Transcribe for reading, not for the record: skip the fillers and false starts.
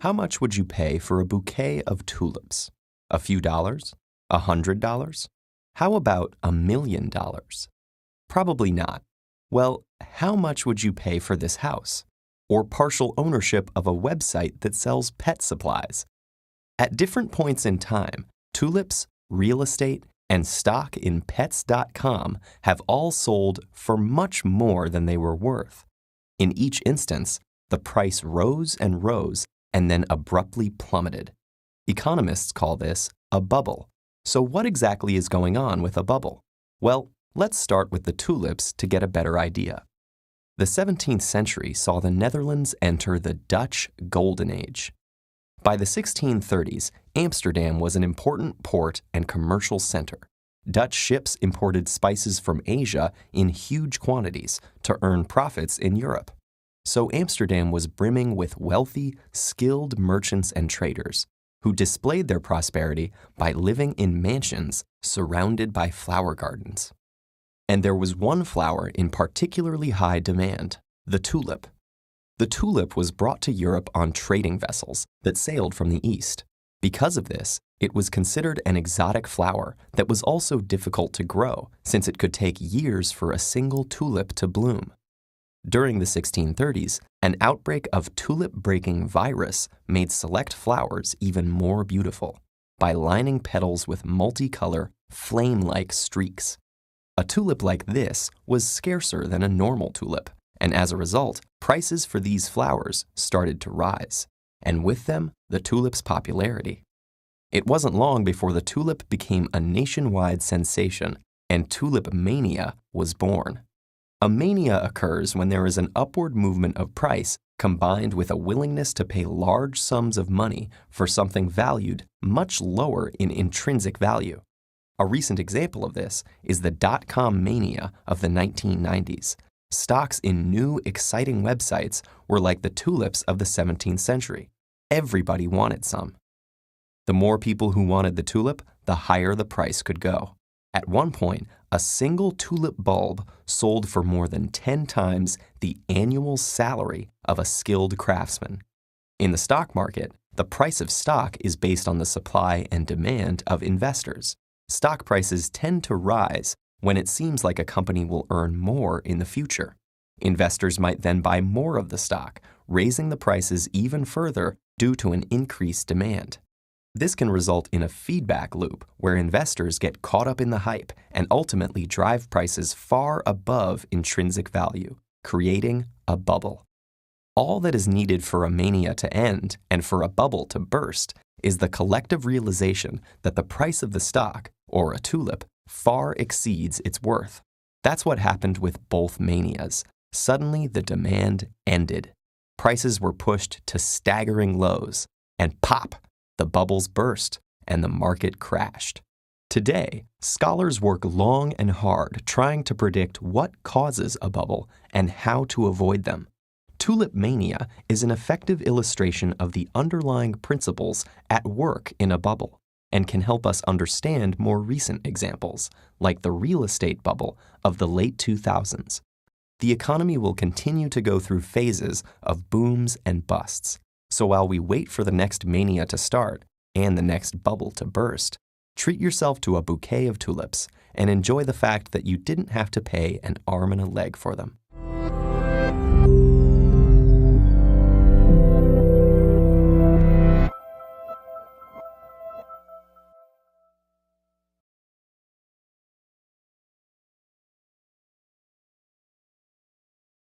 How much would you pay for a bouquet of tulips? A few dollars? $100? How about $1,000,000? Probably not. Well, how much would you pay for this house? Or partial ownership of a website that sells pet supplies? At different points in time, tulips, real estate, and stock in pets.com have all sold for much more than they were worth. In each instance, the price rose and rose and then abruptly plummeted. Economists call this a bubble. So what exactly is going on with a bubble? Well, let's start with the tulips to get a better idea. The 17th century saw the Netherlands enter the Dutch Golden Age. By the 1630s, Amsterdam was an important port and commercial center. Dutch ships imported spices from Asia in huge quantities to earn profits in Europe. So Amsterdam was brimming with wealthy, skilled merchants and traders who displayed their prosperity by living in mansions surrounded by flower gardens. And there was one flower in particularly high demand, the tulip. The tulip was brought to Europe on trading vessels that sailed from the east. Because of this, it was considered an exotic flower that was also difficult to grow since it could take years for a single tulip to bloom. During the 1630s, an outbreak of tulip-breaking virus made select flowers even more beautiful by lining petals with multicolor, flame-like streaks. A tulip like this was scarcer than a normal tulip, and as a result, prices for these flowers started to rise, and with them, the tulip's popularity. It wasn't long before the tulip became a nationwide sensation, and tulip mania was born. A mania occurs when there is an upward movement of price combined with a willingness to pay large sums of money for something valued much lower in intrinsic value. A recent example of this is the dot-com mania of the 1990s. Stocks in new, exciting websites were like the tulips of the 17th century. Everybody wanted some. The more people who wanted the tulip, the higher the price could go. At one point, a single tulip bulb sold for more than 10 times the annual salary of a skilled craftsman. In the stock market, the price of stock is based on the supply and demand of investors. Stock prices tend to rise when it seems like a company will earn more in the future. Investors might then buy more of the stock, raising the prices even further due to an increased demand. This can result in a feedback loop where investors get caught up in the hype and ultimately drive prices far above intrinsic value, creating a bubble. All that is needed for a mania to end and for a bubble to burst is the collective realization that the price of the stock, or a tulip, far exceeds its worth. That's what happened with both manias. Suddenly, the demand ended. Prices were pushed to staggering lows, and pop! The bubbles burst, and the market crashed. Today, scholars work long and hard trying to predict what causes a bubble and how to avoid them. Tulip mania is an effective illustration of the underlying principles at work in a bubble and can help us understand more recent examples, like the real estate bubble of the late 2000s. The economy will continue to go through phases of booms and busts. So while we wait for the next mania to start and the next bubble to burst, treat yourself to a bouquet of tulips and enjoy the fact that you didn't have to pay an arm and a leg for them.